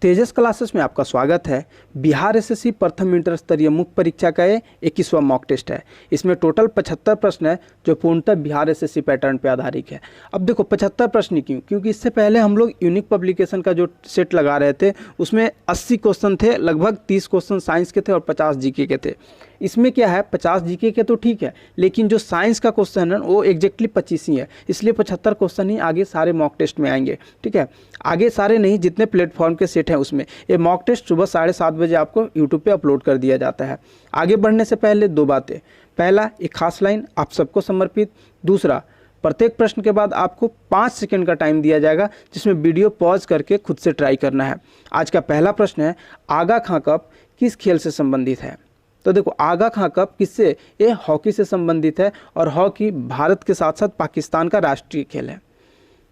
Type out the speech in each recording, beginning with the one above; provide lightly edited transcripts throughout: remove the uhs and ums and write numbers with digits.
तेजस classes में आपका स्वागत है। बिहार एसएससी प्रथम इंटर स्तरीय मुख्य परीक्षा का ये 21वां मॉक टेस्ट है। इसमें टोटल 75 प्रश्न है जो पूर्णतः बिहार एसएससी पैटर्न पर आधारित है। अब देखो 75 प्रश्न क्यों, क्योंकि इससे पहले हम लोग यूनिक पब्लिकेशन का जो सेट लगा रहे थे उसमें 80 क्वेश्चन थे, लगभग 30 क्वेश्चन साइंस के थे और 50 जीके के थे। इसमें क्या है 50 जीके के तो ठीक है, लेकिन जो साइंस का क्वेश्चन है वो एग्जैक्टली 25 ही है, इसलिए 75 क्वेश्चन ही आगे सारे मॉक टेस्ट में आएंगे। ठीक है, आगे सारे नहीं, जितने प्लेटफॉर्म के सेट हैं उसमें ये मॉक टेस्ट सुबह 7:30 बजे आपको यूट्यूब पे अपलोड कर दिया जाता है। आगे बढ़ने से पहले दो बातें, पहला एक खास लाइन आप सबको समर्पित, दूसरा प्रत्येक प्रश्न के बाद आपको 5 सेकंड का टाइम दिया जाएगा जिसमें वीडियो पॉज करके खुद से ट्राई करना है। आज का पहला प्रश्न है, आगा खां कप किस खेल से संबंधित है? तो देखो आगा खां कप किससे, ये हॉकी से संबंधित है और हॉकी भारत के साथ साथ पाकिस्तान का राष्ट्रीय खेल है।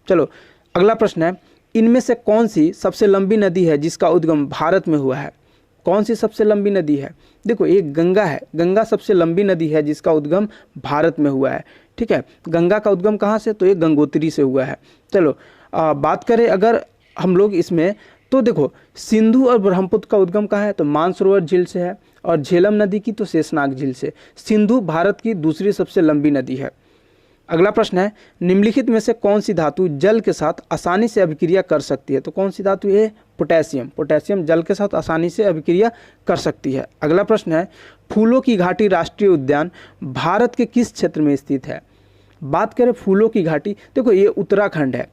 चलो अगला प्रश्न है, इनमें से कौन सी सबसे लंबी नदी है जिसका उद्गम भारत में हुआ है? कौन सी सबसे लंबी नदी है? देखो ये गंगा है, गंगा सबसे लंबी नदी है जिसका उद्गम भारत में हुआ है। ठीक है, गंगा का उद्गम कहाँ से, तो ये गंगोत्री से हुआ है। चलो बात करें अगर हम लोग इसमें, तो देखो सिंधु और ब्रह्मपुत्र का उद्गम कहाँ है, तो मानसरोवर झील से है, और झेलम नदी की तो शेषनाग झील से। सिंधु भारत की दूसरी सबसे लंबी नदी है। अगला प्रश्न है, निम्नलिखित में से कौन सी धातु जल के साथ आसानी से अभिक्रिया कर सकती है? तो कौन सी धातु है? पोटेशियम। पोटेशियम जल के साथ आसानी से अभिक्रिया कर सकती है। अगला प्रश्न है, फूलों की घाटी राष्ट्रीय उद्यान भारत के किस क्षेत्र में स्थित है? बात करें फूलों की घाटी, देखो ये उत्तराखंड है।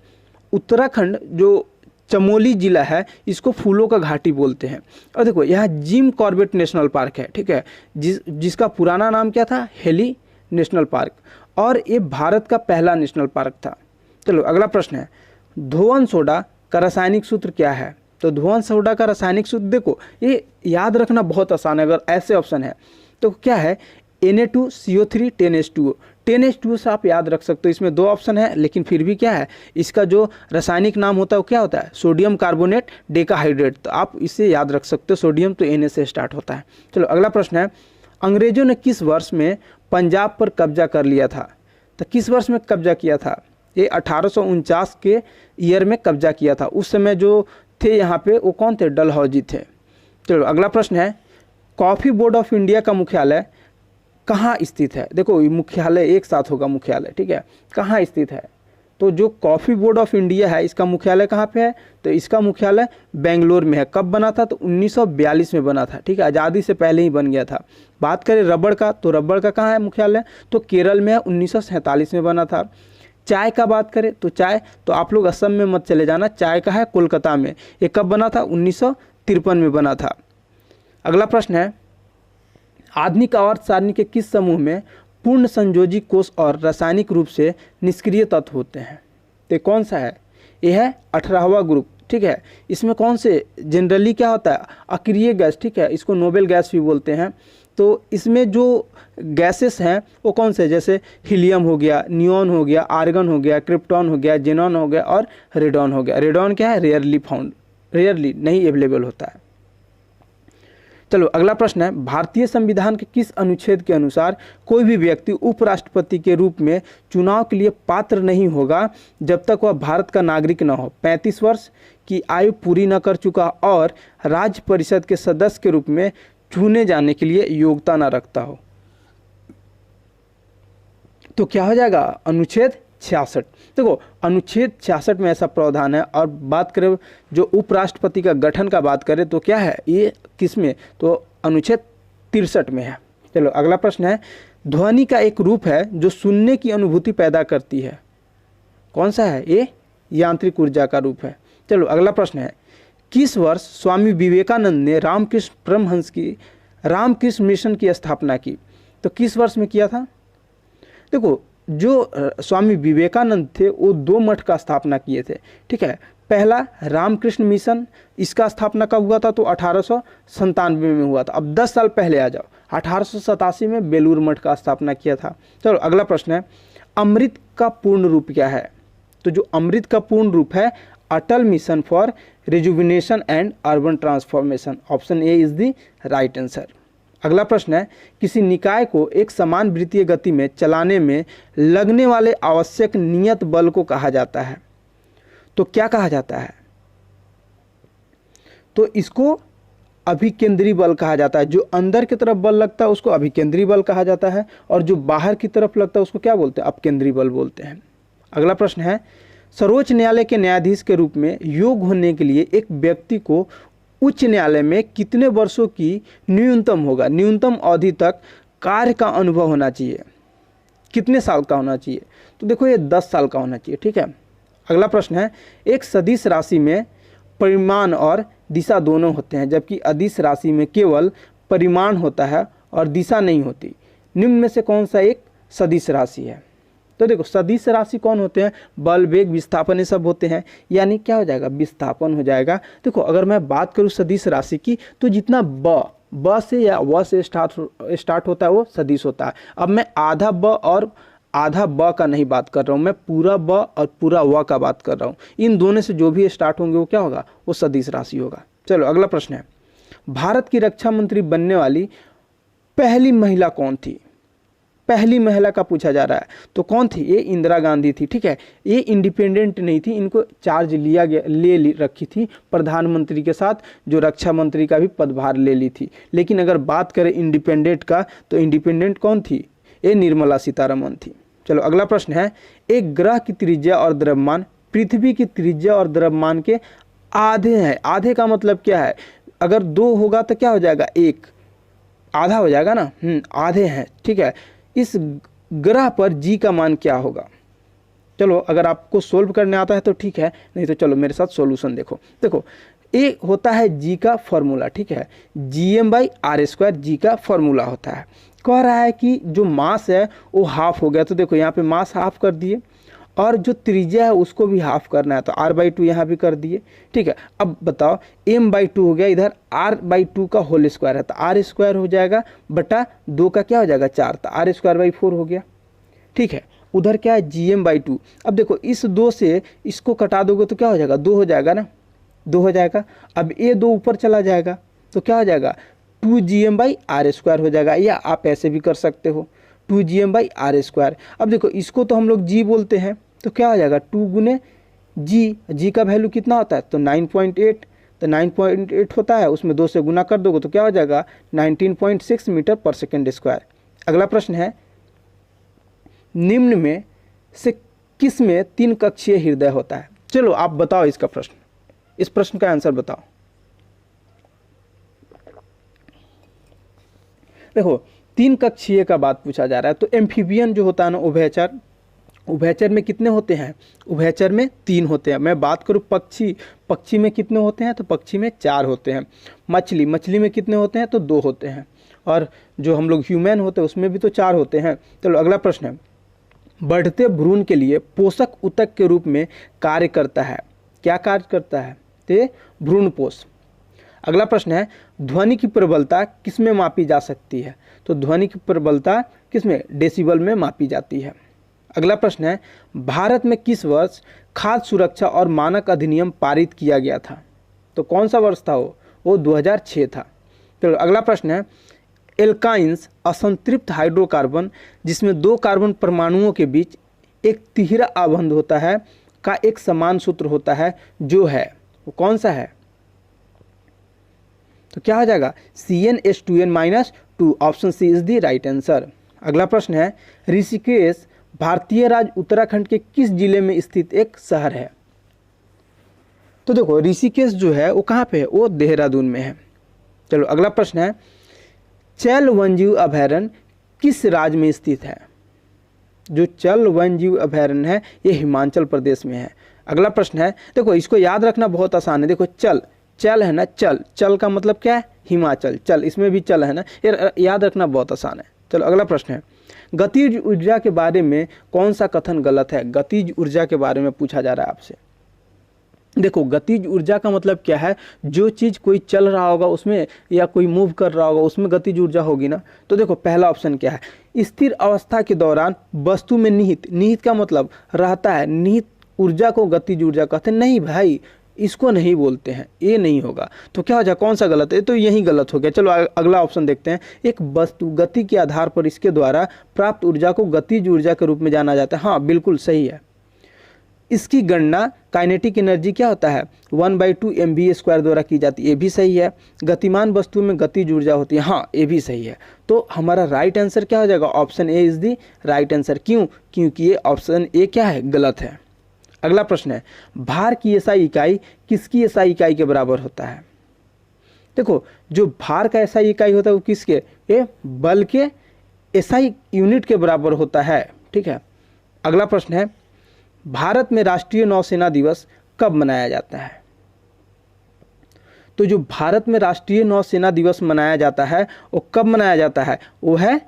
उत्तराखंड जो चमोली जिला है इसको फूलों का घाटी बोलते हैं। और देखो यहाँ जिम कॉर्बेट नेशनल पार्क है, ठीक है, जिसका पुराना नाम क्या था, हेली नेशनल पार्क, और ये भारत का पहला नेशनल पार्क था। चलो अगला प्रश्न है, धोवन सोडा का रासायनिक सूत्र क्या है? तो धोवन सोडा का रासायनिक सूत्र देखो ये याद रखना बहुत आसान है, अगर ऐसे ऑप्शन है तो क्या है, Na2CO3 10H2O। 10H2O से आप याद रख सकते हो। इसमें दो ऑप्शन है लेकिन फिर भी क्या है, इसका जो रासायनिक नाम होता है वो क्या होता है, सोडियम कार्बोनेट डेकाहाइड्रेट। तो आप इसे याद रख सकते हो, सोडियम तो Na से स्टार्ट होता है। चलो अगला प्रश्न है, अंग्रेजों ने किस वर्ष में पंजाब पर कब्जा कर लिया था? तो किस वर्ष में कब्जा किया था? ये 1849 के ईयर में कब्जा किया था। उस समय जो थे यहाँ पे वो कौन थे, डलहौजी थे। चलो अगला प्रश्न है, कॉफ़ी बोर्ड ऑफ इंडिया का मुख्यालय कहाँ स्थित है? देखो मुख्यालय एक साथ होगा मुख्यालय, ठीक है, कहाँ स्थित है? तो जो कॉफ़ी बोर्ड ऑफ इंडिया है इसका मुख्यालय कहाँ पे है? तो इसका मुख्यालय बेंगलोर में है। कब बना था? तो 1942 में बना था। ठीक है, आज़ादी से पहले ही बन गया था। बात करें रबड़ का, तो रबड़ का कहाँ है मुख्यालय? तो केरल में है, 1947 में बना था। चाय का बात करें तो चाय, तो आप लोग असम में मत चले जाना, चाय का है कोलकाता में। ये कब बना था? 1953 में बना था। अगला प्रश्न है, आधुनिक आवर्त सारणी के किस समूह में पूर्ण संयोजी कोष और रासायनिक रूप से निष्क्रिय तत्व होते हैं? तो कौन सा है? यह है 18वां ग्रुप। ठीक है, इसमें कौन से जनरली क्या होता है, अक्रिय गैस, ठीक है, इसको नोबेल गैस भी बोलते हैं। तो इसमें जो गैसेस हैं वो कौन से, जैसे हीलियम हो गया, नियॉन हो गया, आर्गन हो गया, क्रिप्टॉन हो गया, जेनॉन हो गया और रेडॉन हो गया। रेडॉन क्या है, रेयरली फाउंड, रेयरली नहीं अवेलेबल होता है। चलो अगला प्रश्न है, भारतीय संविधान के किस अनुच्छेद के अनुसार कोई भी व्यक्ति उपराष्ट्रपति के रूप में चुनाव के लिए पात्र नहीं होगा जब तक वह भारत का नागरिक न हो, 35 वर्ष की आयु पूरी न कर चुका और राज्य परिषद के सदस्य के रूप में चुने जाने के लिए योग्यता न रखता हो? तो क्या हो जाएगा, अनुच्छेद 66। देखो अनुच्छेद 66 में ऐसा प्रावधान है। और बात करें जो उपराष्ट्रपति का गठन का बात करें तो क्या है, ये किस में, तो अनुच्छेद 63 में है। चलो अगला प्रश्न है, ध्वनि का एक रूप है जो सुनने की अनुभूति पैदा करती है, कौन सा है? ये यांत्रिक ऊर्जा का रूप है। चलो अगला प्रश्न है, किस वर्ष स्वामी विवेकानंद ने रामकृष्ण परमहंस की रामकृष्ण मिशन की स्थापना की? तो किस वर्ष में किया था? देखो जो स्वामी विवेकानंद थे वो 2 मठ का स्थापना किए थे। ठीक है, पहला रामकृष्ण मिशन, इसका स्थापना कब हुआ था? तो 1897 में हुआ था। अब 10 साल पहले आ जाओ, 1887 में बेलूर मठ का स्थापना किया था। चलो अगला प्रश्न है, अमृत का पूर्ण रूप क्या है? तो जो अमृत का पूर्ण रूप है, Atal mission for rejuvenation and urban transformation. Option A is the right answer. अगला प्रश्न है, किसी निकाय को एक समान वृत्तीय गति में चलाने में लगने वाले आवश्यक नियत बल को कहा जाता है? तो क्या कहा जाता है? तो इसको अभिकेंद्री बल कहा जाता है। जो अंदर की तरफ बल लगता है उसको अभिकेंद्री बल कहा जाता है, और जो बाहर की तरफ लगता है उसको क्या बोलते हैं, अपकेंद्री बल बोलते हैं। अगला प्रश्न है, सर्वोच्च न्यायालय के न्यायाधीश के रूप में योग्य होने के लिए एक व्यक्ति को उच्च न्यायालय में कितने वर्षों की न्यूनतम अवधि तक कार्य का अनुभव होना चाहिए, कितने साल का होना चाहिए? तो देखो ये 10 साल का होना चाहिए, ठीक है। अगला प्रश्न है, एक सदिश राशि में परिमाण और दिशा दोनों होते हैं, जबकि अदिश राशि में केवल परिमाण होता है और दिशा नहीं होती। निम्न में से कौन सा एक सदिश राशि है? तो देखो सदिश राशि कौन होते हैं, बल, वेग, विस्थापन, ये सब होते हैं, यानी क्या हो जाएगा, विस्थापन हो जाएगा। देखो अगर मैं बात करूँ सदिश राशि की, तो जितना ब से या व से स्टार्ट होता है वो सदिश होता है। अब मैं आधा ब और आधा ब का नहीं बात कर रहा हूँ, मैं पूरा ब और पूरा व का बात कर रहा हूँ। इन दोनों से जो भी स्टार्ट होंगे वो क्या होगा, वो सदिश राशि होगा। चलो अगला प्रश्न है, भारत की रक्षा मंत्री बनने वाली पहली महिला कौन थी? पहली महिला का पूछा जा रहा है, तो कौन थी? ये इंदिरा गांधी थी, ठीक है। ये इंडिपेंडेंट नहीं थी, इनको चार्ज ले रखी थी प्रधानमंत्री के साथ, जो रक्षा मंत्री का भी पदभार ले ली थी। लेकिन अगर बात करें इंडिपेंडेंट का, तो इंडिपेंडेंट कौन थी? ये निर्मला सीतारमण थी। चलो अगला प्रश्न है, एक ग्रह की त्रिज्या और द्रव्यमान पृथ्वी की त्रिज्या और द्रव्यमान के आधे हैं। आधे का मतलब क्या है? अगर 2 होगा तो क्या हो जाएगा, 1 आधा हो जाएगा ना, आधे हैं, ठीक है। इस ग्रह पर जी का मान क्या होगा? चलो अगर आपको सोल्व करने आता है तो ठीक है, नहीं तो चलो मेरे साथ सॉल्यूशन देखो ये होता है जी का फॉर्मूला, ठीक है। Gm/r², जी का फॉर्मूला होता है। कह रहा है कि जो मास है वो हाफ हो गया, तो देखो यहाँ पे मास हाफ कर दिए, और जो त्रिज्या है उसको भी हाफ करना है, तो r/2 यहाँ भी कर दिए, ठीक है। अब बताओ m/2 हो गया, इधर r/2 का होल स्क्वायर है, तो r² हो जाएगा बटा 2 का क्या हो जाएगा, 4, तो r²/4 हो गया, ठीक है। उधर क्या है, Gm/2। अब देखो इस 2 से इसको कटा दोगे तो क्या हो जाएगा, 2 हो जाएगा ना, 2 हो जाएगा। अब ये 2 ऊपर चला जाएगा तो क्या हो जाएगा, 2Gm/r² हो जाएगा, या आप ऐसे भी कर सकते हो 2Gm/r²। अब देखो इसको तो हम लोग जी बोलते हैं, तो क्या हो जाएगा 2 गुने जी का वैल्यू कितना होता है, तो 9.8, तो 9.8 होता है, उसमें 2 से गुना कर दोगे तो क्या हो जाएगा 19.6 मीटर पर सेकेंड स्क्वायर। अगला प्रश्न है, निम्न में से किस में 3 कक्षीय हृदय होता है? चलो आप बताओ इसका प्रश्न, इस प्रश्न का आंसर बताओ। देखो 3 कक्षीय का बात पूछा जा रहा है, तो एम्फीबियन जो होता है ना, उभयचर में कितने होते हैं, उभयचर में 3 होते हैं। मैं बात करूँ पक्षी में कितने होते हैं, तो पक्षी में 4 होते हैं। मछली में कितने होते हैं, तो 2 होते हैं। और जो हम लोग ह्यूमन होते हैं उसमें भी तो 4 होते हैं। चलो अगला प्रश्न है, बढ़ते भ्रूण के लिए पोषक ऊतक के रूप में कार्य करता है, क्या कार्य करता है, तो भ्रूणपोष। अगला प्रश्न है, ध्वनि की प्रबलता किस में मापी जा सकती है? तो ध्वनि की प्रबलता किस में, डेसिबल में मापी जाती है। अगला प्रश्न है, भारत में किस वर्ष खाद्य सुरक्षा और मानक अधिनियम पारित किया गया था? तो कौन सा वर्ष था वो 2006 था। तो अगला प्रश्न है, एल्काइंस असंतृप्त हाइड्रोकार्बन जिसमें 2 कार्बन परमाणुओं के बीच एक तिहरा आबंध होता है का एक समान सूत्र होता है, जो है वो कौन सा है? तो क्या हो जाएगा CnH2n-2, option C is the right answer. अगला प्रश्न है, ऋषिकेश भारतीय राज्य उत्तराखंड के किस जिले में स्थित एक शहर है? तो देखो ऋषिकेश जो है वो कहाँ पे है, वो देहरादून में है। चलो अगला प्रश्न है, चल वन्यजीव अभयारण्य किस राज्य में स्थित है? जो चल वन्यजीव अभयारण्य है ये हिमाचल प्रदेश में है। अगला प्रश्न है, देखो इसको याद रखना बहुत आसान है। देखो चल है ना, चल का मतलब क्या है, हिमाचल, चल इसमें भी चल है ना, ये याद रखना बहुत आसान है। चलो अगला प्रश्न है, गतिज ऊर्जा के बारे में कौन सा कथन गलत है? गतिज ऊर्जा के बारे में पूछा जा रहा है आपसे। देखो गतिज ऊर्जा का मतलब क्या है, जो चीज़ कोई चल रहा होगा उसमें या कोई मूव कर रहा होगा उसमें गतिज ऊर्जा होगी ना। तो देखो पहला ऑप्शन क्या है, स्थिर अवस्था के दौरान वस्तु में निहित का मतलब रहता है, निहित ऊर्जा को गतिज ऊर्जा कहते हैं। नहीं भाई, इसको नहीं बोलते हैं, ये नहीं होगा। तो क्या हो जाए, कौन सा गलत है? तो यही गलत हो गया। चलो अगला ऑप्शन देखते हैं, एक वस्तु गति के आधार पर इसके द्वारा प्राप्त ऊर्जा को गतिज ऊर्जा के रूप में जाना जाता है। हाँ बिल्कुल सही है। इसकी गणना काइनेटिक एनर्जी क्या होता है 1/2 mv² द्वारा की जाती है, ये भी सही है। गतिमान वस्तु में गतिज ऊर्जा होती है, हाँ ये भी सही है। तो हमारा राइट आंसर क्या हो जाएगा, option A is the right answer. क्यों? क्योंकि ये ऑप्शन ए क्या है, गलत है। अगला प्रश्न है, भार की एसआई इकाई किसकी एसआई इकाई के बराबर होता है? देखो जो भार का एसआई इकाई होता है वो किसके, ये बल के एसआई यूनिट के बराबर होता है, ठीक है। अगला प्रश्न है, भारत में राष्ट्रीय नौसेना दिवस कब मनाया जाता है? तो जो भारत में राष्ट्रीय नौसेना दिवस मनाया जाता है वो कब मनाया जाता है, वो है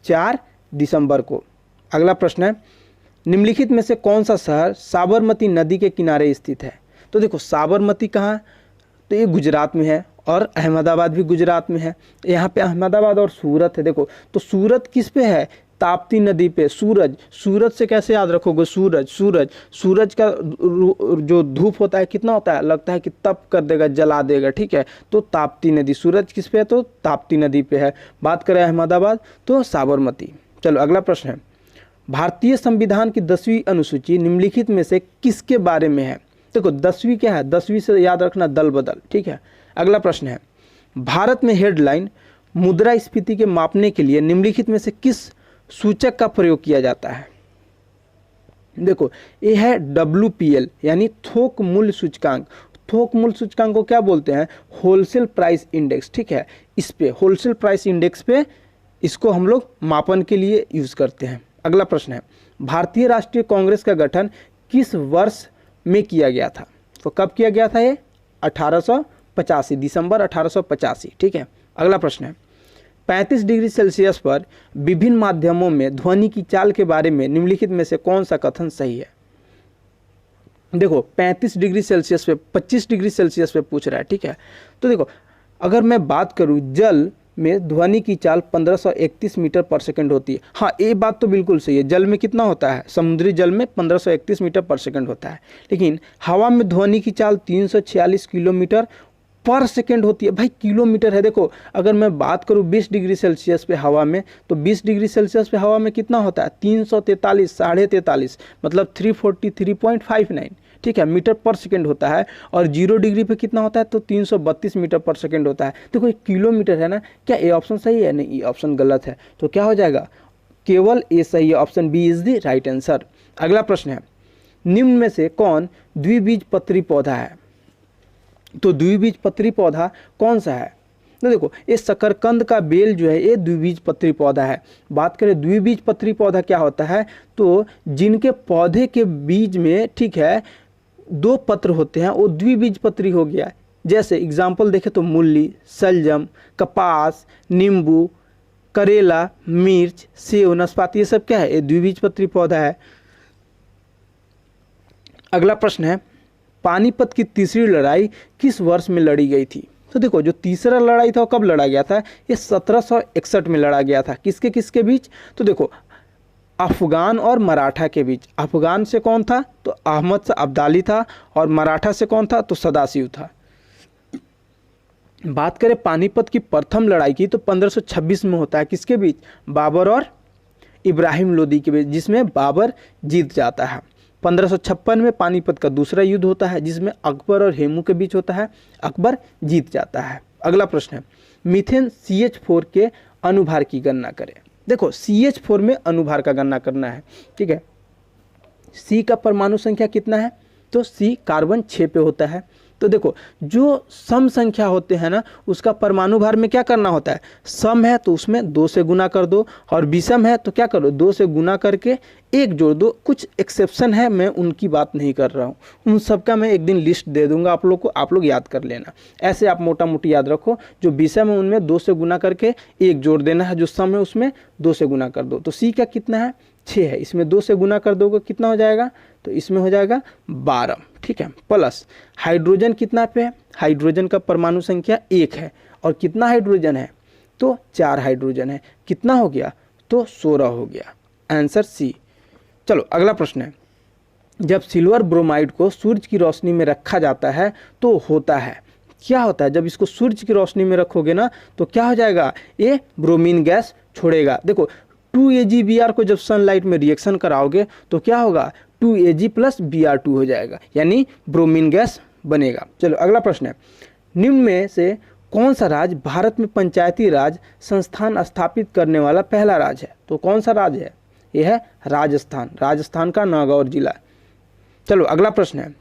4 दिसंबर को। अगला प्रश्न है, निम्नलिखित में से कौन सा शहर साबरमती नदी के किनारे स्थित है? तो देखो साबरमती कहाँ, तो ये गुजरात में है और अहमदाबाद भी गुजरात में है। यहाँ पे अहमदाबाद और सूरत है। देखो तो सूरत किस पे है, ताप्ती नदी पे। सूरज, सूरज से कैसे याद रखोगे, सूरज, सूरज, सूरज का जो धूप होता है कितना होता है, लगता है कि तप कर देगा, जला देगा, ठीक है। तो ताप्ती नदी, सूरज किस पे है, तो ताप्ती नदी पे है। बात करें अहमदाबाद तो साबरमती। चलो अगला प्रश्न है, भारतीय संविधान की 10वीं अनुसूची निम्नलिखित में से किसके बारे में है? देखो 10वीं क्या है, 10वीं से याद रखना दल बदल, ठीक है। अगला प्रश्न है, भारत में हेडलाइन मुद्रास्फीति के मापने के लिए निम्नलिखित में से किस सूचक का प्रयोग किया जाता है? देखो ये है WPL यानी थोक मूल्य सूचकांक। थोक मूल्य सूचकांक को क्या बोलते हैं, होलसेल प्राइस इंडेक्स, ठीक है। इस पे होलसेल प्राइस इंडेक्स पे इसको हम लोग मापन के लिए यूज करते हैं। अगला प्रश्न है, भारतीय राष्ट्रीय कांग्रेस का गठन किस वर्ष में किया गया था? तो कब किया गया था ये, 1885, दिसंबर 1885, ठीक है। अगला प्रश्न है, 35 डिग्री सेल्सियस पर विभिन्न माध्यमों में ध्वनि की चाल के बारे में निम्नलिखित में से कौन सा कथन सही है? देखो 35 डिग्री सेल्सियस पे 25 डिग्री सेल्सियस पे पूछ रहा है, ठीक है। तो देखो अगर मैं बात करूं जल में ध्वनि की चाल 1531 मीटर पर सेकंड होती है। हाँ ये बात तो बिल्कुल सही है, जल में कितना होता है, समुद्री जल में 1531 मीटर पर सेकंड होता है। लेकिन हवा में ध्वनि की चाल 346 किलोमीटर पर सेकंड होती है। भाई किलोमीटर है। देखो अगर मैं बात करूं 20 डिग्री सेल्सियस पे हवा में, तो 20 डिग्री सेल्सियस पे हवा में कितना होता है, 343, 43.5 मतलब 343.59, ठीक है, मीटर पर सेकंड होता है। और 0 डिग्री पे कितना होता है, तो 332 मीटर पर सेकंड होता है। देखो ये किलोमीटर है ना, क्या ए ऑप्शन सही है? नहीं, ये ऑप्शन गलत है। तो क्या हो जाएगा, केवल ए सही है, option B is the right answer. अगला प्रश्न है, निम्न में से कौन द्विबीजपत्री पौधा है? तो द्विबीजपत्री पौधा कौन सा है? तो देखो ये शकरकंद का बेल जो है ये द्विबीजपत्री पौधा है। बात करें द्विबीजपत्री पौधा क्या होता है, तो जिनके पौधे के बीज में, ठीक है, 2 पत्र होते हैं वो द्विबीजपत्री हो गया। जैसे एग्जाम्पल देखें तो मूली, शलजम, कपास, नींबू, करेला, मिर्च, सेव, नाशपाती, ये सब क्या है, ये द्विबीजपत्री पौधा है। अगला प्रश्न है, पानीपत की तीसरी लड़ाई किस वर्ष में लड़ी गई थी? तो देखो जो तीसरा लड़ाई था वो कब लड़ा गया था, ये 1761 में लड़ा गया था। किसके किसके बीच? तो देखो अफगान और मराठा के बीच। अफगान से कौन था, तो अहमद शाह अब्दाली था, और मराठा से कौन था, तो सदाशिव था। बात करें पानीपत की प्रथम लड़ाई की, तो 1526 में होता है। किसके बीच? बाबर और इब्राहिम लोदी के बीच, जिसमें बाबर जीत जाता है। 1556 में पानीपत का दूसरा युद्ध होता है, जिसमें अकबर और हेमू के बीच होता है, अकबर जीत जाता है। अगला प्रश्न है, मीथेन CH4 के अनुभार की गणना करें। देखो CH4 में अनुभार का गणना करना है, ठीक है। C का परमाणु संख्या कितना है, तो C कार्बन 6 पे होता है। तो देखो जो सम संख्या होते हैं ना, उसका परमाणु भार में क्या करना होता है, सम है तो उसमें 2 से गुना कर दो, और विषम है तो क्या करो, 2 से गुना करके 1 जोड़ दो। कुछ एक्सेप्शन है, मैं उनकी बात नहीं कर रहा हूँ, उन सब का मैं एक दिन लिस्ट दे दूंगा आप लोग को, आप लोग याद कर लेना। ऐसे आप मोटा मोटी याद रखो, जो विषम है उनमें 2 से गुना करके 1 जोड़ देना है, जो सम है उसमें 2 से गुना कर दो। तो C का कितना है, 6 है, इसमें 2 से गुना कर दोगे कितना हो जाएगा, तो इसमें हो जाएगा 12, ठीक है। प्लस हाइड्रोजन कितना पे है, हाइड्रोजन का परमाणु संख्या 1 है, और कितना हाइड्रोजन है, तो 4 हाइड्रोजन है। कितना हो गया, तो 16 हो गया, आंसर C। चलो अगला प्रश्न है, जब सिल्वर ब्रोमाइड को सूरज की रोशनी में रखा जाता है तो होता है, क्या होता है, जब इसको सूरज की रोशनी में रखोगे ना तो क्या हो जाएगा, ये ब्रोमीन गैस छोड़ेगा। देखो 2AgBr को जब सनलाइट में रिएक्शन कराओगे तो क्या होगा, 2Ag प्लस Br2 हो जाएगा, यानी ब्रोमीन गैस बनेगा। चलो अगला प्रश्न है, निम्न में से कौन सा राज्य भारत में पंचायती राज संस्थान स्थापित करने वाला पहला राज्य है? तो कौन सा राज्य है? यह है राजस्थान। राजस्थान का नागौर जिला। चलो अगला प्रश्न है,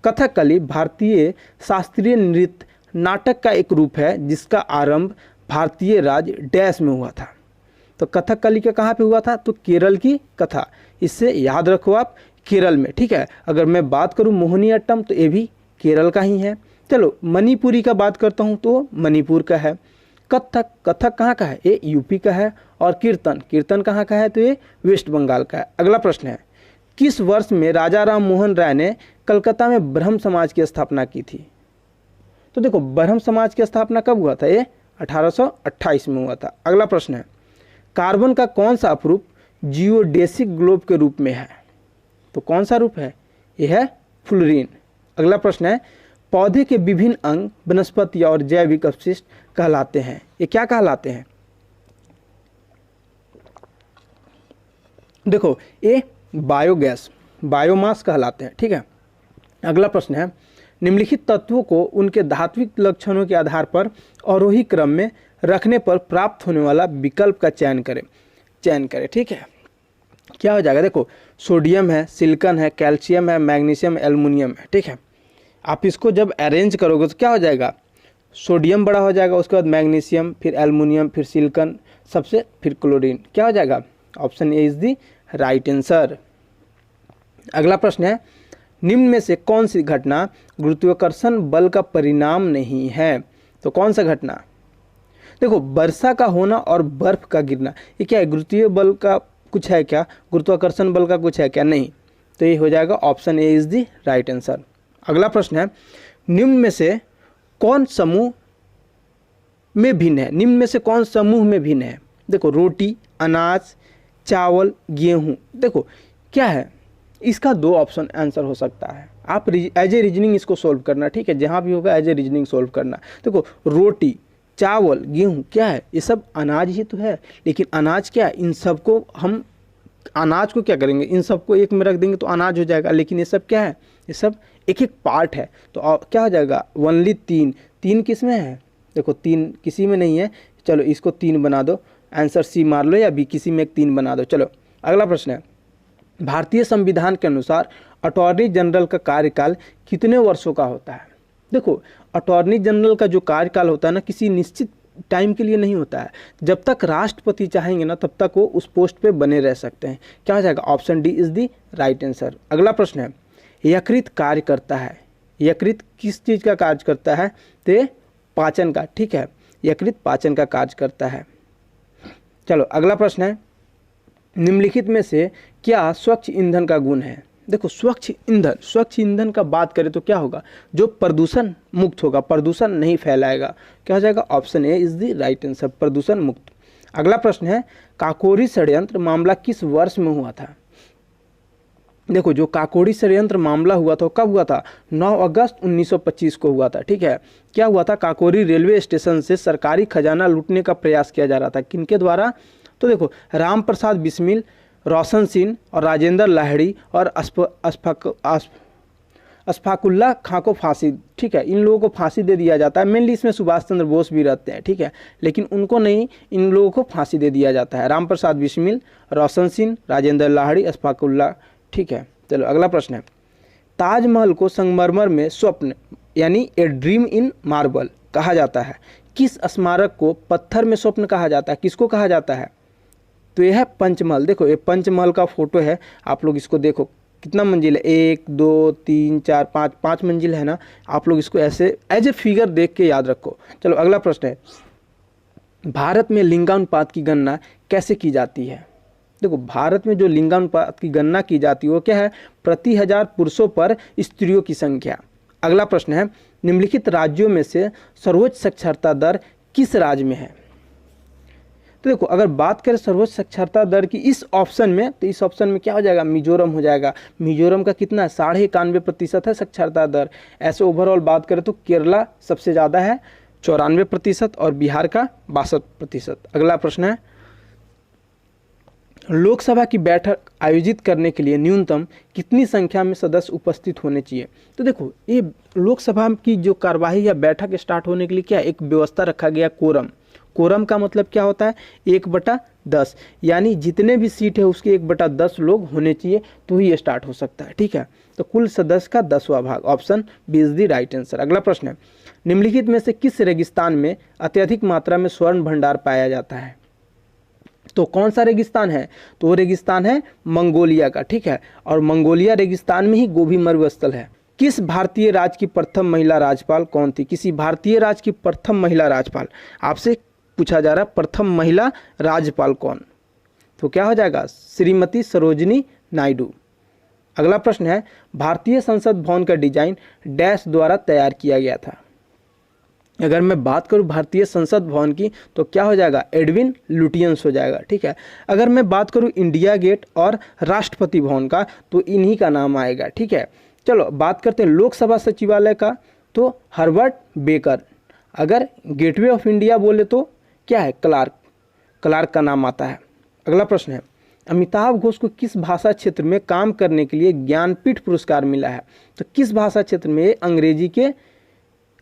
कथकली भारतीय शास्त्रीय नृत्य नाटक का एक रूप है जिसका आरंभ भारतीय राज्य डैश में हुआ था। तो कथकली का कहाँ पे हुआ था? तो केरल की कथा, इससे याद रखो आप, केरल में, ठीक है। अगर मैं बात करूँ मोहिनीअट्टम तो ये भी केरल का ही है। चलो मणिपुरी का बात करता हूँ तो मणिपुर का है। कथक, कथक कहाँ का है? ये यूपी का है। और कीर्तन, कीर्तन कहाँ का है? तो ये वेस्ट बंगाल का है। अगला प्रश्न है, किस वर्ष में राजा राम मोहन राय ने कलकत्ता में ब्रह्म समाज की स्थापना की थी? तो देखो ब्रह्म समाज की स्थापना कब हुआ था? ये 1828 में हुआ था। अगला प्रश्न है, कार्बन का कौन सा अपरूप जियोडेसिक ग्लोब के रूप में है? तो कौन सा रूप है? यह है फ्लोरीन। अगला प्रश्न है, पौधे के विभिन्न अंग वनस्पति और जैविक अपशिष्ट कहलाते हैं। ये क्या कहलाते हैं? देखो ये बायोगैस, बायोमास कहलाते हैं, ठीक है। अगला प्रश्न है, निम्नलिखित तत्वों को उनके धात्विक लक्षणों के आधार पर अवरोही क्रम में रखने पर प्राप्त होने वाला विकल्प का चयन करें, ठीक है। क्या हो जाएगा? देखो सोडियम है, सिलिकॉन है, कैल्शियम है, मैग्नीशियम, एल्युमिनियम है, ठीक है। आप इसको जब अरेंज करोगे तो क्या हो जाएगा? सोडियम बड़ा हो जाएगा, उसके बाद मैग्नीशियम, फिर एल्युमिनियम, फिर सिलिकॉन, सबसे फिर क्लोरीन। क्या हो जाएगा? Option A is the right answer. अगला प्रश्न है, निम्न में से कौन सी घटना गुरुत्वाकर्षण बल का परिणाम नहीं है? तो कौन सा घटना? देखो वर्षा का होना और बर्फ का गिरना, ये क्या है? गुरुत्वीय बल का कुछ है क्या? गुरुत्वाकर्षण बल का कुछ है क्या? नहीं। तो ये हो जाएगा option A is the right answer. अगला प्रश्न है, निम्न में से कौन समूह में भिन्न है? निम्न में से कौन समूह में भिन्न है? देखो रोटी, अनाज, चावल, गेहूं। देखो क्या है, इसका दो ऑप्शन आंसर हो सकता है। आप एज ए रीजनिंग इसको सोल्व करना, ठीक है। जहां भी होगा एज ए रीजनिंग सोल्व करना। देखो रोटी, चावल, गेहूं क्या है? ये सब अनाज ही तो है। लेकिन अनाज क्या है? इन सबको हम अनाज को क्या करेंगे? इन सबको एक में रख देंगे तो अनाज हो जाएगा। लेकिन ये सब क्या है? ये सब एक एक पार्ट है। तो क्या हो जाएगा? ओनली तीन किस में है? देखो तीन किसी में नहीं है। चलो इसको 3 बना दो, आंसर सी मार लो, या बी किसी में एक 3 बना दो। चलो अगला प्रश्न है, भारतीय संविधान के अनुसार अटॉर्नी जनरल का कार्यकाल कितने वर्षों का होता है? देखो अटॉर्नी जनरल का जो कार्यकाल होता है ना, किसी निश्चित टाइम के लिए नहीं होता है। जब तक राष्ट्रपति चाहेंगे ना तब तक वो उस पोस्ट पे बने रह सकते हैं। क्या हो जाएगा? Option D is the right answer. अगला प्रश्न है, यकृत कार्य करता है। यकृत किस चीज़ का कार्य करता है? तो पाचन का, ठीक है। यकृत पाचन का कार्य करता है। चलो अगला प्रश्न है, निम्नलिखित में से क्या स्वच्छ ईंधन का गुण है? देखो स्वच्छ ईंधन का बात करें तो क्या होगा? जो प्रदूषण मुक्त होगा, प्रदूषण नहीं फैलाएगा। क्या हो जाएगा? Option A is the right answer, प्रदूषण मुक्त। अगला प्रश्न है, काकोरी षड्यंत्र मामला किस वर्ष में हुआ था? देखो जो काकोरी षड्यंत्र मामला हुआ था कब हुआ था? 9 अगस्त 1925 को हुआ था, ठीक है। क्या हुआ था? काकोरी रेलवे स्टेशन से सरकारी खजाना लूटने का प्रयास किया जा रहा था। किनके द्वारा? तो देखो राम प्रसाद बिस्मिल, रोशन सिंह और राजेंद्र लाहिड़ी और अशफाकुल्ला खां को फांसी, ठीक है। इन लोगों को फांसी दे दिया जाता है। मेनली इसमें सुभाष चंद्र बोस भी रहते हैं, ठीक है, लेकिन उनको नहीं, इन लोगों को फांसी दे दिया जाता है। राम प्रसाद बिस्मिल, रोशन सिंह, राजेंद्र लाहिड़ी, अशफाकुल्ला, ठीक है। चलो अगला प्रश्न है, ताजमहल को संगमरमर में स्वप्न यानी ए ड्रीम इन मार्बल कहा जाता है। किस स्मारक को पत्थर में स्वप्न कहा जाता है? किसको कहा जाता है? तो यह है पंचमहल। देखो ये पंचमहल का फोटो है, आप लोग इसको देखो कितना मंजिल है? 1 2 3 4 5 मंजिल है ना। आप लोग इसको ऐसे एज ए फिगर देख के याद रखो। चलो अगला प्रश्न है, भारत में लिंगानुपात की गणना कैसे की जाती है? देखो भारत में जो लिंगानुपात की गणना की जाती है वो क्या है? प्रति 1000 पुरुषों पर स्त्रियों की संख्या। अगला प्रश्न है, निम्नलिखित राज्यों में से सर्वोच्च साक्षरता दर किस राज्य में है? तो देखो अगर बात करें सर्वोच्च साक्षरता दर की इस ऑप्शन में, तो इस ऑप्शन में क्या हो जाएगा? मिजोरम हो जाएगा। मिजोरम का कितना है? 91.5% है साक्षरता दर। ऐसे ओवरऑल बात करें तो केरला सबसे ज़्यादा है 94% और बिहार का 62%। अगला प्रश्न है, लोकसभा की बैठक आयोजित करने के लिए न्यूनतम कितनी संख्या में सदस्य उपस्थित होने चाहिए। तो देखो ये लोकसभा की जो कार्यवाही या बैठक स्टार्ट होने के लिए क्या एक व्यवस्था रखा गया, कोरम। कोरम का मतलब क्या होता है, 1/10, यानी जितने भी सीट है उसके 1/10 लोग होने चाहिए तो ही ये स्टार्ट हो सकता है। ठीक है, तो कुल सदस्य का 10वां भाग, option B is the right answer. अगला प्रश्न है, निम्नलिखित में से किस रेगिस्तान में अत्यधिक मात्रा में स्वर्ण भंडार पाया जाता है। तो कौन सा रेगिस्तान है, तो वो रेगिस्तान है मंगोलिया का। ठीक है, और मंगोलिया रेगिस्तान में ही गोभी मरुस्थल है। किस भारतीय राज्य की प्रथम महिला राज्यपाल कौन थी। किसी भारतीय राज्य की प्रथम महिला राज्यपाल, आपसे पूछा जा रहा है प्रथम महिला राज्यपाल कौन, तो क्या हो जाएगा, श्रीमती सरोजिनी नायडू। अगला प्रश्न है, भारतीय संसद भवन का डिजाइन डैश द्वारा तैयार किया गया था। अगर मैं बात करूं भारतीय संसद भवन की तो क्या हो जाएगा, एडविन लुटियंस हो जाएगा। ठीक है, अगर मैं बात करूं इंडिया गेट और राष्ट्रपति भवन का तो इन्हीं का नाम आएगा। ठीक है, चलो बात करते हैं लोकसभा सचिवालय का, तो हर्बर्ट बेकर। अगर गेटवे ऑफ इंडिया बोले तो क्या है, क्लार्क का नाम आता है। अगला प्रश्न है, अमिताभ घोष को किस भाषा क्षेत्र में काम करने के लिए ज्ञानपीठ पुरस्कार मिला है। तो किस भाषा क्षेत्र में,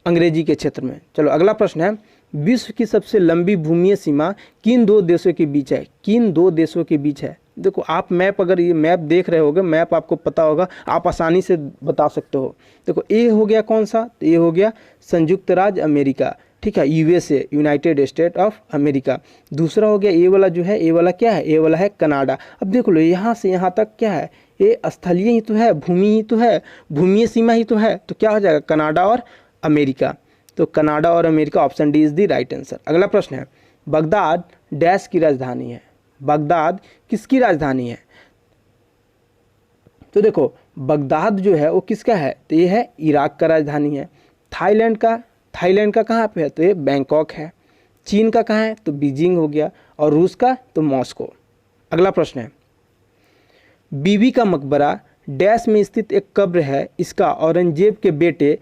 अंग्रेजी के क्षेत्र में। चलो अगला प्रश्न है, विश्व की सबसे लंबी भूमि सीमा किन दो देशों के बीच है। किन दो देशों के बीच है। देखो आप मैप, अगर ये मैप देख रहे होगे, मैप आपको पता होगा, आप आसानी से बता सकते हो। देखो ए हो गया कौन सा, तो ये हो गया संयुक्त राज्य अमेरिका। ठीक है, USA, United state of America. दूसरा हो गया ए वाला, जो है ए वाला क्या है, ए वाला है कनाडा। अब देखो लो यहाँ से यहाँ तक क्या है, ये स्थलीय ही तो है, भूमि ही तो है, भूमि सीमा ही तो है, तो क्या हो जाएगा, कनाडा और अमेरिका। तो कनाडा और America, option D is the right answer. अगला प्रश्न है, बगदाद डैश की राजधानी है। बगदाद किसकी राजधानी है। तो देखो बगदाद जो है वो किसका है, तो ये है इराक का राजधानी है। थाईलैंड का कहाँ पे है, तो ये बैंकॉक है। चीन का कहाँ है, तो बीजिंग हो गया। और रूस का तो मॉस्को। अगला प्रश्न है, बीबी का मकबरा डैश में स्थित एक कब्र है, इसका औरंगजेब के बेटे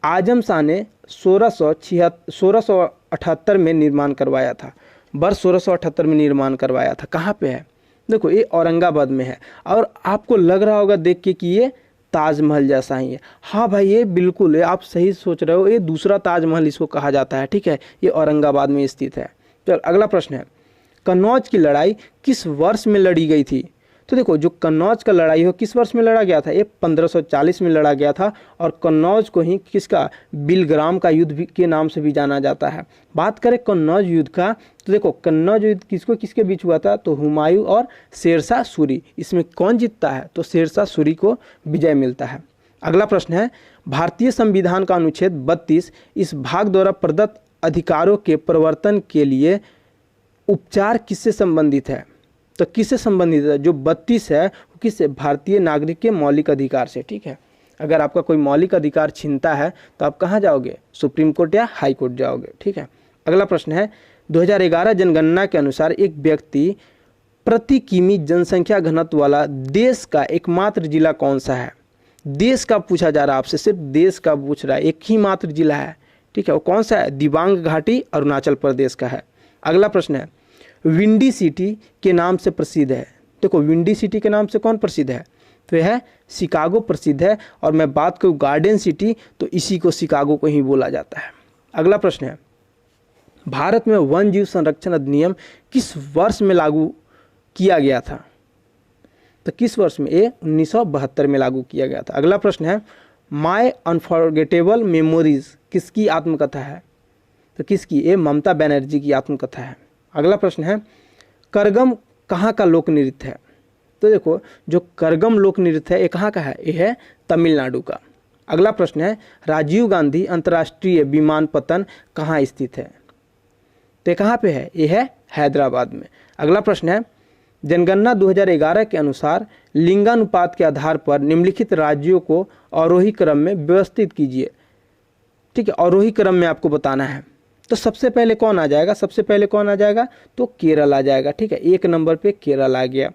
आजम शाह ने 1678 में निर्माण करवाया था। वर्ष 1678 में निर्माण करवाया था। कहाँ पे है, देखो ये औरंगाबाद में है। और आपको लग रहा होगा देख के कि ये ताजमहल जैसा ही है। हाँ भाई ये बिल्कुल है, आप सही सोच रहे हो, ये दूसरा ताजमहल इसको कहा जाता है। ठीक है, ये औरंगाबाद में स्थित है। तो अगला प्रश्न है, कन्नौज की लड़ाई किस वर्ष में लड़ी गई थी। तो देखो जो कन्नौज का लड़ाई हो किस वर्ष में लड़ा गया था, ये 1540 में लड़ा गया था। और कन्नौज को ही किसका, बिलग्राम का युद्ध के नाम से भी जाना जाता है। बात करें कन्नौज युद्ध का, तो देखो कन्नौज युद्ध किसके बीच हुआ था, तो हुमायूं और शेरशाह सूरी। इसमें कौन जीतता है, तो शेरशाह सूरी को विजय मिलता है। अगला प्रश्न है, भारतीय संविधान का अनुच्छेद 32 इस भाग द्वारा प्रदत्त अधिकारों के प्रवर्तन के लिए उपचार किससे संबंधित है। तो किससे संबंधित है, जो 32 है वो किससे, भारतीय नागरिक के मौलिक अधिकार से। ठीक है, अगर आपका कोई मौलिक अधिकार छीनता है तो आप कहाँ जाओगे, सुप्रीम कोर्ट या हाई कोर्ट जाओगे। ठीक है, अगला प्रश्न है, 2011 जनगणना के अनुसार एक व्यक्ति प्रति किमी जनसंख्या घनत्व वाला देश का एकमात्र जिला कौन सा है। देश का पूछा जा रहा है आपसे, सिर्फ देश का पूछ रहा है, एक ही मात्र जिला है। ठीक है, वो कौन सा है, दिबांग घाटी अरुणाचल प्रदेश का है। अगला प्रश्न है, विंडी सिटी के नाम से प्रसिद्ध है। देखो विंडी सिटी के नाम से कौन प्रसिद्ध है, तो यह है शिकागो प्रसिद्ध है। और मैं बात करूँ गार्डन सिटी तो इसी को शिकागो को ही बोला जाता है। अगला प्रश्न है, भारत में वन जीव संरक्षण अधिनियम किस वर्ष में लागू किया गया था। तो किस वर्ष में, ये 1972 में लागू किया गया था। अगला प्रश्न है, माय अनफॉरगेटेबल मेमोरीज किसकी आत्मकथा है। तो किसकी, ये ममता बनर्जी की आत्मकथा है। अगला प्रश्न है, करगम कहाँ का लोक नृत्य है। तो देखो जो करगम लोक नृत्य है ये कहाँ का है, ये है तमिलनाडु का। अगला प्रश्न है, राजीव गांधी अंतर्राष्ट्रीय विमानपत्तन कहाँ स्थित है। तो कहाँ पे है, ये है हैदराबाद में। अगला प्रश्न है, जनगणना 2011 के अनुसार लिंगानुपात के आधार पर निम्नलिखित राज्यों को आरोही क्रम में व्यवस्थित कीजिए। ठीक है, आरोही क्रम में आपको बताना है। तो सबसे पहले कौन आ जाएगा, सबसे पहले कौन आ जाएगा, तो केरल आ जाएगा। ठीक है, 1 नंबर पे केरल आ गया।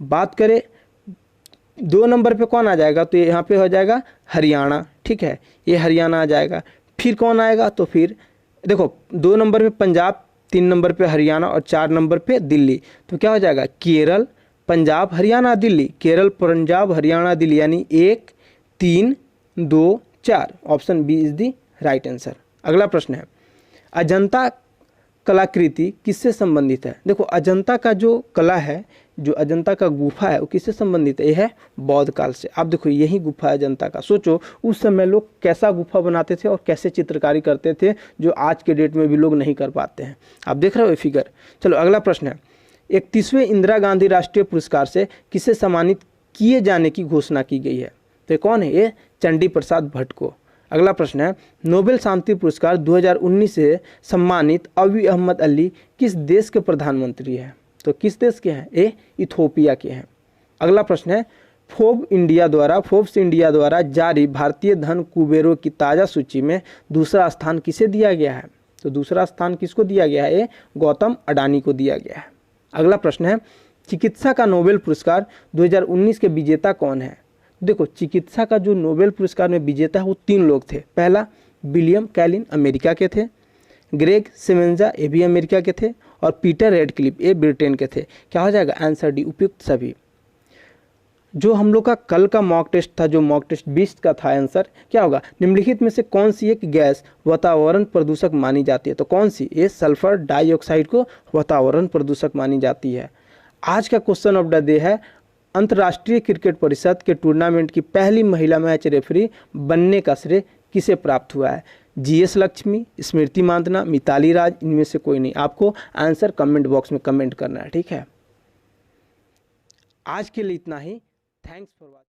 बात करें 2 नंबर पे कौन आ जाएगा, तो यहाँ पे हो जाएगा हरियाणा। ठीक है, ये हरियाणा आ जाएगा। फिर कौन आएगा, तो फिर देखो 2 नंबर पे पंजाब 3 नंबर पे हरियाणा और 4 नंबर पे दिल्ली। तो क्या हो जाएगा, केरल, पंजाब, हरियाणा, दिल्ली। केरल, पंजाब, हरियाणा, दिल्ली, यानी 1 3 2 4। Option B is the right answer. अगला प्रश्न है, अजंता कलाकृति किससे संबंधित है? देखो अजंता का जो कला है, जो अजंता का गुफा है, वो किससे संबंधित है? ये है बौद्ध काल से। आप देखो यही गुफा है अजंता का। सोचो उस समय लोग कैसा गुफा बनाते थे और कैसे चित्रकारी करते थे, जो आज के डेट में भी लोग नहीं कर पाते हैं। आप देख रहे हो ये फिगर। चलो अगला प्रश्न है, 31वें इंदिरा गांधी राष्ट्रीय पुरस्कार से किसे सम्मानित किए जाने की घोषणा की गई है? तो कौन है? ये चंडी प्रसाद भट्ट को। अगला प्रश्न है, नोबेल शांति पुरस्कार 2019 से सम्मानित अबी अहमद अली किस देश के प्रधानमंत्री हैं? तो किस देश के हैं? ए इथोपिया के हैं। अगला प्रश्न है, फोर्ब्स इंडिया द्वारा जारी भारतीय धन कुबेरों की ताज़ा सूची में दूसरा स्थान किसे दिया गया है? तो दूसरा स्थान किसको दिया गया है? गौतम अडानी को दिया गया है। अगला प्रश्न है, चिकित्सा का नोबेल पुरस्कार 2019 के विजेता कौन है? देखो चिकित्सा का जो नोबेल पुरस्कार में विजेता है वो 3 लोग थे। पहला विलियम कैलिन अमेरिका के थे, ग्रेग सिमेंजा ये भी अमेरिका के थे, और पीटर रेडक्लिफ ये ब्रिटेन के थे। क्या हो जाएगा? आंसर डी, उपयुक्त सभी। जो हम लोग का कल का मॉक टेस्ट था, जो मॉक टेस्ट 20 का था, आंसर क्या होगा? निम्नलिखित में से कौन सी एक गैस वातावरण प्रदूषक मानी जाती है? तो कौन सी? ये सल्फर डाइऑक्साइड को वातावरण प्रदूषक मानी जाती है। आज का क्वेश्चन ऑफ द डे है, अंतर्राष्ट्रीय क्रिकेट परिषद के टूर्नामेंट की पहली महिला मैच रेफरी बनने का श्रेय किसे प्राप्त हुआ है? जीएस लक्ष्मी, स्मृति मांदना, मिताली राज, इनमें से कोई नहीं। आपको आंसर कमेंट बॉक्स में कमेंट करना है, ठीक है। आज के लिए इतना ही। Thanks for watching.